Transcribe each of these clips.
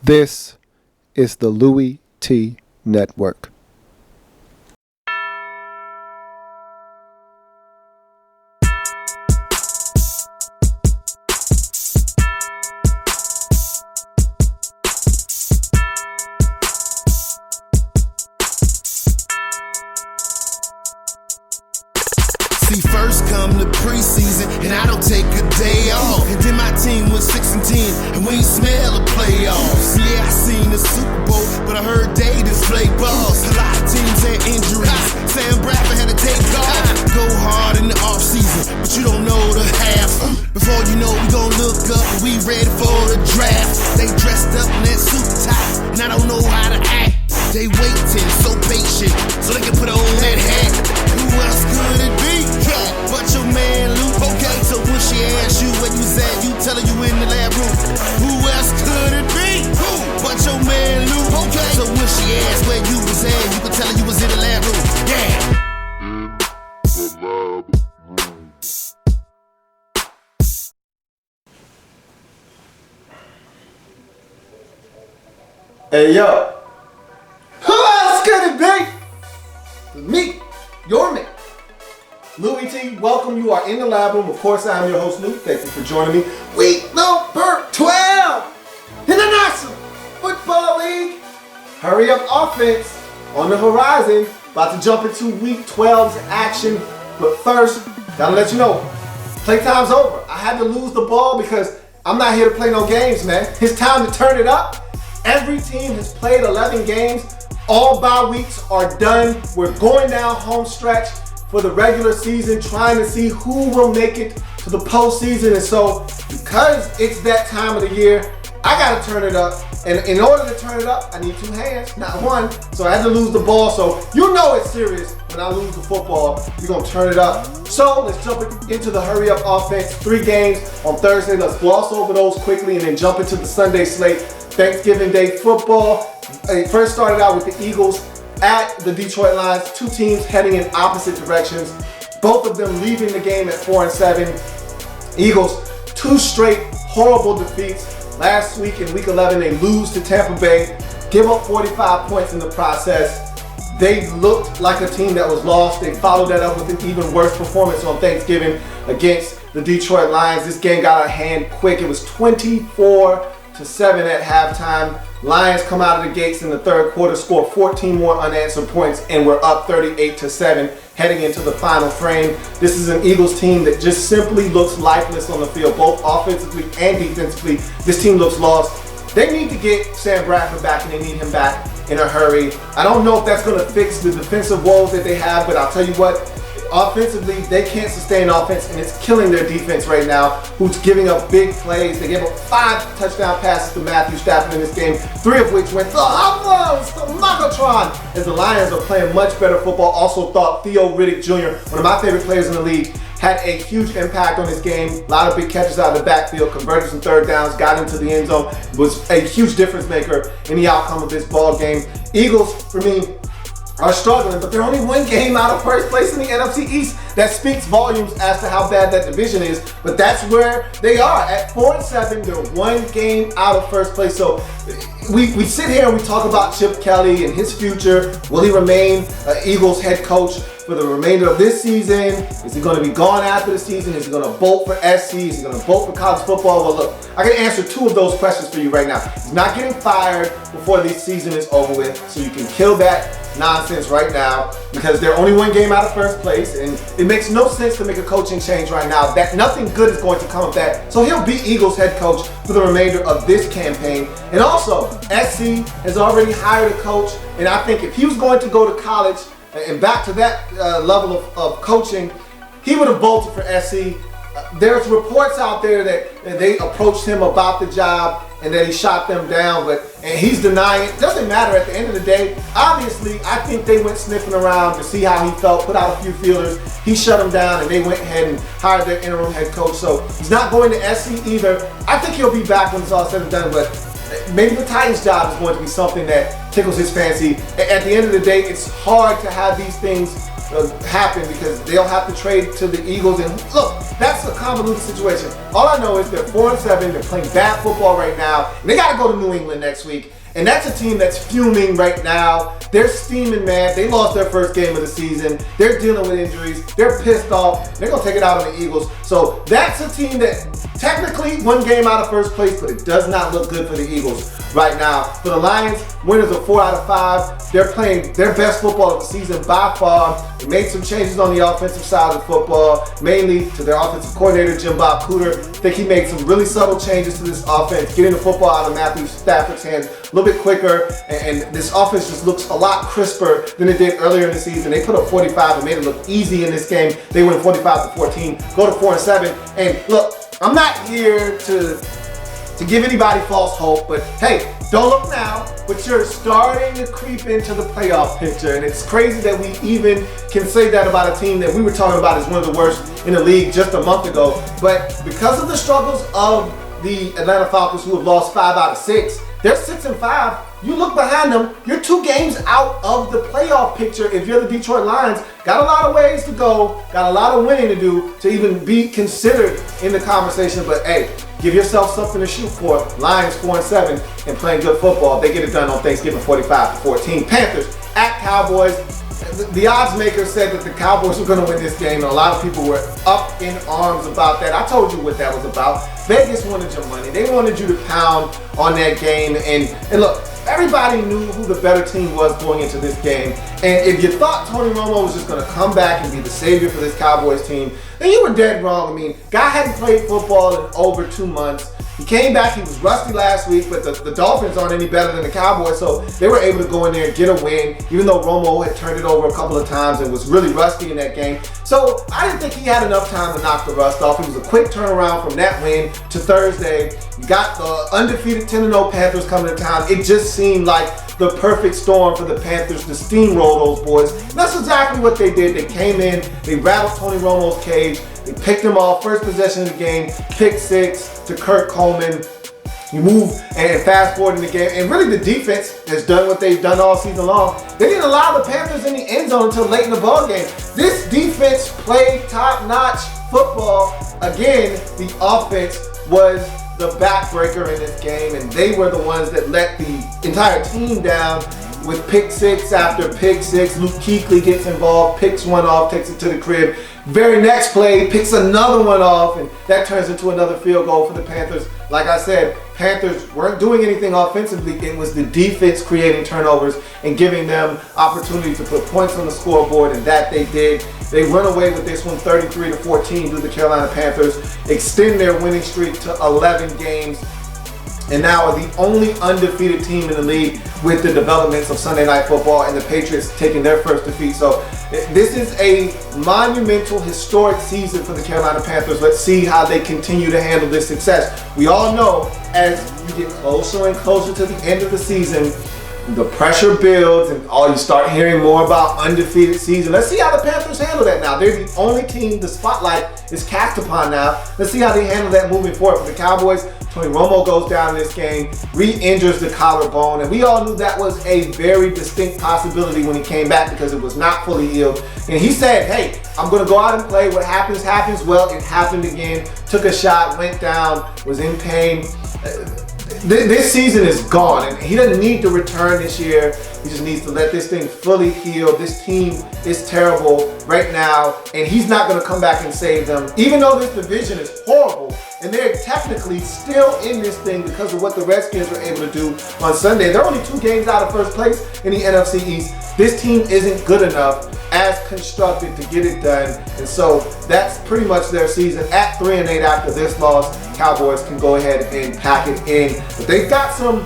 This is the Louie T Network. See, first come the preseason, and I don't take a day off. And then my team was 6-10, and we ain't smell the playoffs. Yeah, I seen the Super Bowl, but I heard they just play balls. A lot of teams had injuries. Sam Bradford had to take off. Go hard in the offseason, but you don't know the half. Before you know, we gon' look up, and we ready for the draft. They dressed up in that suit top, and I don't know how to act. They waiting, so patient, so they can put on that hat. Who else could it be? But your man Luke. Okay, so when she asks you where you was at, you tell her you in the lab room. Who else could it be? But your man Luke. Okay, so when she asks where you was at, you can tell her you was in the lab room. Yeah. Hey yo, who else could it be? Me, your man. Louie T, welcome. You are in the lab room. Of course, I am your host, Luke. Thank you for joining me. Week number 12 in the National Football League. Hurry up offense on the horizon. About to jump into week 12's action. But first, gotta let you know, playtime's over. I had to lose the ball because I'm not here to play no games, man. It's time to turn it up. Every team has played 11 games. All bye weeks are done. We're going down home stretch for the regular season, trying to see who will make it to the postseason. And so, because it's that time of the year, I gotta turn it up. And in order to turn it up, I need two hands, not one. So I had to lose the ball. So you know it's serious when I lose the football. You're gonna turn it up. So let's jump into the hurry up offense. 3 games on Thursday. Let's gloss over those quickly and then jump into the Sunday slate. Thanksgiving Day football. It first started out with the Eagles at the Detroit Lions. 2 teams heading in opposite directions. Both of them leaving the game at 4-7. Eagles, 2 straight horrible defeats. Last week in week 11, they lose to Tampa Bay, give up 45 points in the process. They looked like a team that was lost. They followed that up with an even worse performance on Thanksgiving against the Detroit Lions. This game got out of hand quick. It was 24-7 at halftime. Lions come out of the gates in the third quarter, score 14 more unanswered points, and we're up 38-7 heading into the final frame. This is an Eagles team that just simply looks lifeless on the field, both offensively and defensively. This team looks lost. They need to get Sam Bradford back, and they need him back in a hurry. I don't know if that's going to fix the defensive woes that they have, but I'll tell you what, offensively, they can't sustain offense, and it's killing their defense right now, who's giving up big plays. They gave up 5 touchdown passes to Matthew Stafford in this game, 3 of which went the Megatron, as the Lions are playing much better football. Also thought Theo Riddick Jr., one of my favorite players in the league, had a huge impact on this game. A lot of big catches out of the backfield, converted some third downs, got into the end zone, was a huge difference maker in the outcome of this ball game. Eagles, for me, are struggling, but they're only 1 game out of first place in the NFC East. That speaks volumes as to how bad that division is, but that's where they are. At 4-7, they're 1 game out of first place. So we sit here and we talk about Chip Kelly and his future. Will he remain Eagles head coach for the remainder of this season? Is he going to be gone after the season? Is he going to bolt for SC? Is he going to bolt for college football? Well, look, I can answer 2 of those questions for you right now. He's not getting fired before this season is over with, so you can kill that nonsense right now, because they're only 1 game out of first place, and it makes no sense to make a coaching change right now. That nothing good is going to come of that. So he'll be Eagles head coach for the remainder of this campaign. And also, SC has already hired a coach, and I think if he was going to go to college and back to that level of coaching, he would have bolted for SC. There's reports out there that they approached him about the job and that he shot them down, and he's denying it. Doesn't matter at the end of the day. Obviously, I think they went sniffing around to see how he felt, put out a few feelers. He shut them down, and they went ahead and hired their interim head coach. So he's not going to SC either. I think he'll be back when it's all said and done, but maybe the Titans job is going to be something that tickles his fancy. At the end of the day, it's hard to have these things happen because they'll have to trade to the Eagles. And look, that's a convoluted situation. All I know is they're 4-7. They're playing bad football right now, and they got to go to New England next week. And that's a team that's fuming right now. They're steaming mad. They lost their first game of the season. They're dealing with injuries. They're pissed off. They're going to take it out on the Eagles. So that's a team that technically one game out of first place, but it does not look good for the Eagles right now. For the Lions, winners are 4 out of 5. They're playing their best football of the season by far. They made some changes on the offensive side of the football, mainly to their offensive coordinator, Jim Bob Cooter. I think he made some really subtle changes to this offense, getting the football out of Matthew Stafford's hands a little bit quicker, and this offense just looks a lot crisper than it did earlier in the season. They put up 45 and made it look easy in this game. They win 45-14, go to 4-7. And look, I'm not here to give anybody false hope, but hey, don't look now, but you're starting to creep into the playoff picture, and it's crazy that we even can say that about a team that we were talking about as one of the worst in the league just a month ago. But because of the struggles of the Atlanta Falcons, who have lost 5 out of 6, they're 6-5. You look behind them, you're 2 games out of the playoff picture. If you're the Detroit Lions, got a lot of ways to go, got a lot of winning to do to even be considered in the conversation. But hey, give yourself something to shoot for. Lions 4-7 and playing good football. They get it done on Thanksgiving 45-14. Panthers at Cowboys. The odds makers said that the Cowboys were going to win this game, and a lot of people were up in arms about that. I told you what that was about. Vegas wanted your money. They wanted you to pound on that game. And look, everybody knew who the better team was going into this game. And if you thought Tony Romo was just going to come back and be the savior for this Cowboys team, then you were dead wrong. I mean, guy hadn't played football in over 2 months. He came back, he was rusty last week, but the Dolphins aren't any better than the Cowboys, so they were able to go in there and get a win, even though Romo had turned it over a couple of times and was really rusty in that game. So I didn't think he had enough time to knock the rust off. It was a quick turnaround from that win to Thursday. You got the undefeated 10-0 Panthers coming to town. It just seemed like the perfect storm for the Panthers to steamroll those boys. And that's exactly what they did. They came in, they rattled Tony Romo's cage, they picked him off first possession of the game, pick 6 to Kurt Coleman. You move and fast forward in the game, and really the defense has done what they've done all season long. They didn't allow the Panthers in the end zone until late in the ball game. This defense played top-notch football. Again, the offense was the backbreaker in this game, and they were the ones that let the entire team down with pick 6 after pick 6. Luke Kuechly gets involved, picks one off, takes it to the crib. Very next play, picks another one off, and that turns into another field goal for the Panthers. Like I said, Panthers weren't doing anything offensively. It was the defense creating turnovers and giving them opportunities to put points on the scoreboard, and that they did. They run away with this one 33-14 to the Carolina Panthers, extend their winning streak to 11 games, and now are the only undefeated team in the league with the developments of Sunday Night Football and the Patriots taking their first defeat. So this is a monumental, historic season for the Carolina Panthers. Let's see how they continue to handle this success. We all know as you get closer and closer to the end of the season, the pressure builds and you start hearing more about undefeated season. Let's see how the Panthers handle that now. They're the only team the spotlight is cast upon now. Let's see how they handle that moving forward. For the Cowboys, Tony Romo goes down in this game, re-injures the collarbone, and we all knew that was a very distinct possibility when he came back because it was not fully healed. And he said, hey, I'm going to go out and play. What happens, happens. Well, it happened again. Took a shot, went down, was in pain. This season is gone, and he doesn't need to return this year. He just needs to let this thing fully heal. This team is terrible right now, and he's not going to come back and save them. Even though this division is horrible, and they're technically still in this thing because of what the Redskins were able to do on Sunday. They're only 2 games out of first place in the NFC East. This team isn't good enough as constructed to get it done, and so that's pretty much their season. At 3-8 after this loss, Cowboys can go ahead and pack it in. But they've got some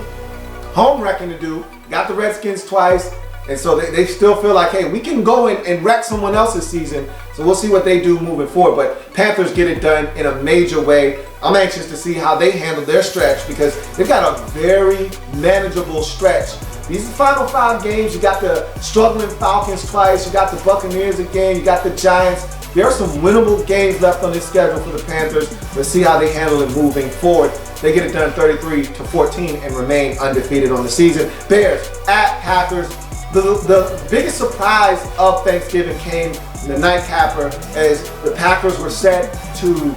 home wrecking to do. Got the Redskins twice, and so they still feel like, hey, we can go and wreck someone else's season. So we'll see what they do moving forward. But Panthers get it done in a major way. I'm anxious to see how they handle their stretch because they've got a very manageable stretch. These final 5 games, you got the struggling Falcons twice, you got the Buccaneers again, you got the Giants. There are some winnable games left on this schedule for the Panthers. Let's see how they handle it moving forward. They get it done 33-14 and remain undefeated on the season. Bears at Packers. The biggest surprise of Thanksgiving came the nightcapper, as the Packers were set to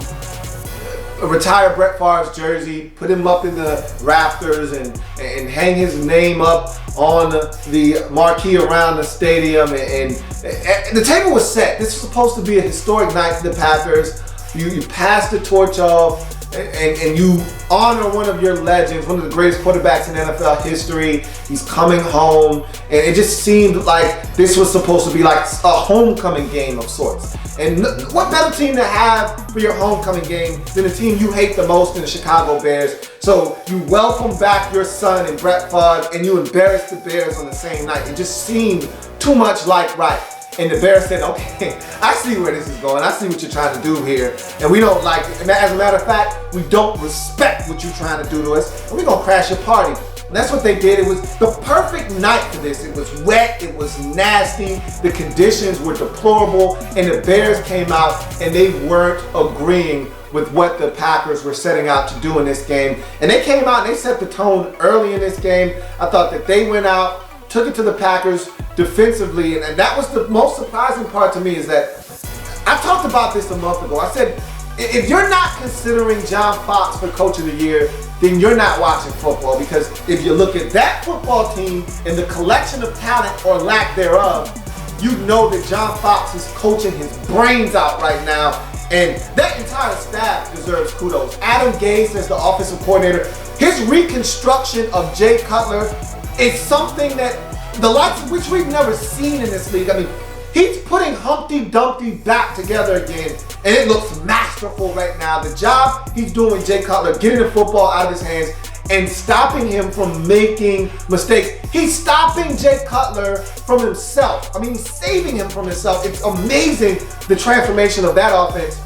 retire Brett Favre's jersey, put him up in the rafters, and hang his name up on the marquee around the stadium. And the table was set. This was supposed to be a historic night for the Packers. You pass the torch off, and you honor one of your legends, one of the greatest quarterbacks in NFL history. He's coming home, and it just seemed like this was supposed to be like a homecoming game of sorts. And what better team to have for your homecoming game than the team you hate the most in the Chicago Bears? So you welcome back your son in Brett Favre, and you embarrass the Bears on the same night. It just seemed too much like right. And the Bears said, okay, I see where this is going. I see what you're trying to do here. And we don't like it. And as a matter of fact, we don't respect what you're trying to do to us. And we're going to crash your party. And that's what they did. It was the perfect night for this. It was wet. It was nasty. The conditions were deplorable. And the Bears came out and they weren't agreeing with what the Packers were setting out to do in this game. And they came out and they set the tone early in this game. I thought that they went out, took it to the Packers defensively, and that was the most surprising part to me, is that I talked about this a month ago. I said, if you're not considering John Fox for Coach of the Year, then you're not watching football, because if you look at that football team and the collection of talent or lack thereof, you know that John Fox is coaching his brains out right now, and that entire staff deserves kudos. Adam Gase as the offensive coordinator, his reconstruction of Jay Cutler is something that the likes of which we've never seen in this league. I mean, he's putting Humpty Dumpty back together again, and it looks masterful right now. The job he's doing with Jay Cutler, getting the football out of his hands and stopping him from making mistakes. He's stopping Jay Cutler from himself. I mean, he's saving him from himself. It's amazing the transformation of that offense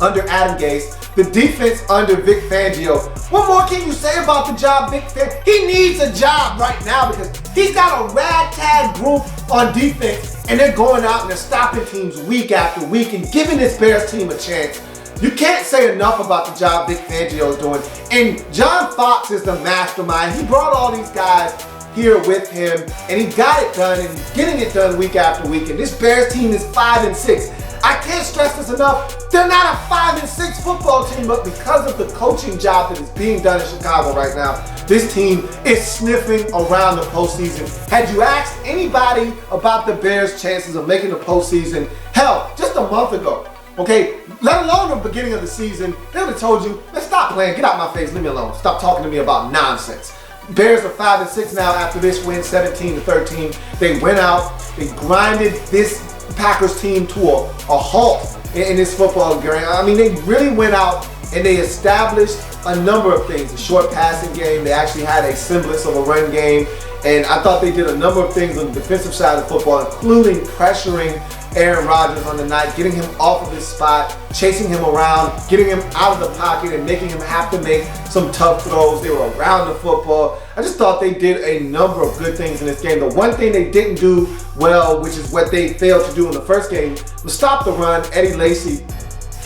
under Adam Gase. The defense under Vic Fangio. What more can you say about the job Vic Fangio? He needs a job right now because he's got a ragtag group on defense, and they're going out and they're stopping teams week after week and giving this Bears team a chance. You can't say enough about the job Vic Fangio is doing. And John Fox is the mastermind. He brought all these guys here with him, and he got it done, and he's getting it done week after week. And this Bears team is 5-6. I can't stress this enough. They're not a 5-6 football team, but because of the coaching job that is being done in Chicago right now, this team is sniffing around the postseason. Had you asked anybody about the Bears' chances of making the postseason, hell, just a month ago, okay, let alone the beginning of the season, they would have told you, man, stop playing, get out my face, leave me alone. Stop talking to me about nonsense. Bears are 5-6 now after this win, 17-13. They went out, they grinded this Packers team to a halt in this football game. I mean, they really went out and they established a number of things. A short passing game. They actually had a semblance of a run game. And I thought they did a number of things on the defensive side of football, including pressuring Aaron Rodgers on the night, getting him off of his spot, chasing him around, getting him out of the pocket and making him have to make some tough throws. They were around the football. I just thought they did a number of good things in this game. The one thing they didn't do well, which is what they failed to do in the first game, was stop the run. Eddie Lacy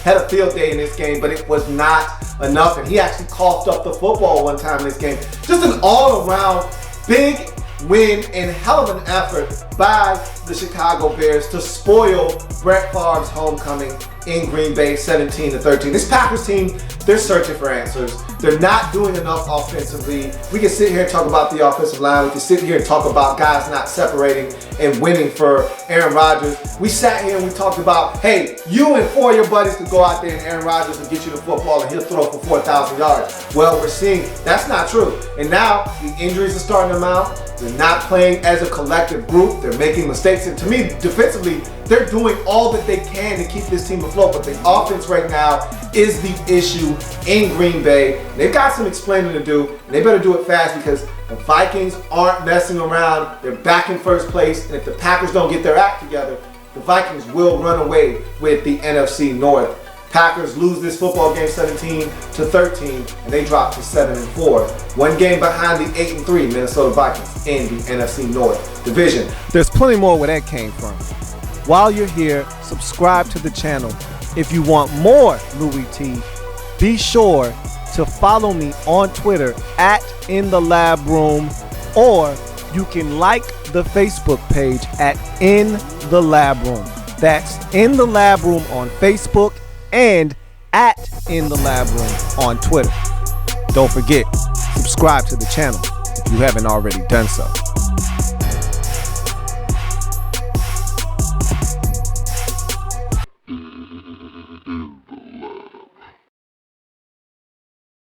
had a field day in this game, but it was not enough. And he actually coughed up the football one time in this game. Just an all-around big win and hell of an effort by the Chicago Bears to spoil Brett Favre's homecoming in Green Bay, 17-13. This Packers team, they're searching for answers. They're not doing enough offensively. We can sit here and talk about the offensive line. We can sit here and talk about guys not separating and winning for Aaron Rodgers. We sat here and we talked about, hey, you and 4 of your buddies could go out there and Aaron Rodgers will get you the football and he'll throw for 4,000 yards. Well, we're seeing that's not true. And now the injuries are starting to mount. They're not playing as a collective group. They're making mistakes. And to me, defensively, they're doing all that they can to keep this team afloat. But the offense right now is the issue in Green Bay. They've got some explaining to do. And they better do it fast because the Vikings aren't messing around. They're back in first place. And if the Packers don't get their act together, the Vikings will run away with the NFC North. Packers lose this football game 17-13, and they drop to 7-4. One game behind the 8-3 Minnesota Vikings in the NFC North division. There's plenty more where that came from. While you're here, subscribe to the channel. If you want more Louie T, be sure to follow me on Twitter at @InTheLabRoom, or you can like the Facebook page at In the Lab Room. That's In the Lab Room on Facebook and at In the Lab Room on Twitter. Don't forget, subscribe to the channel if you haven't already done so.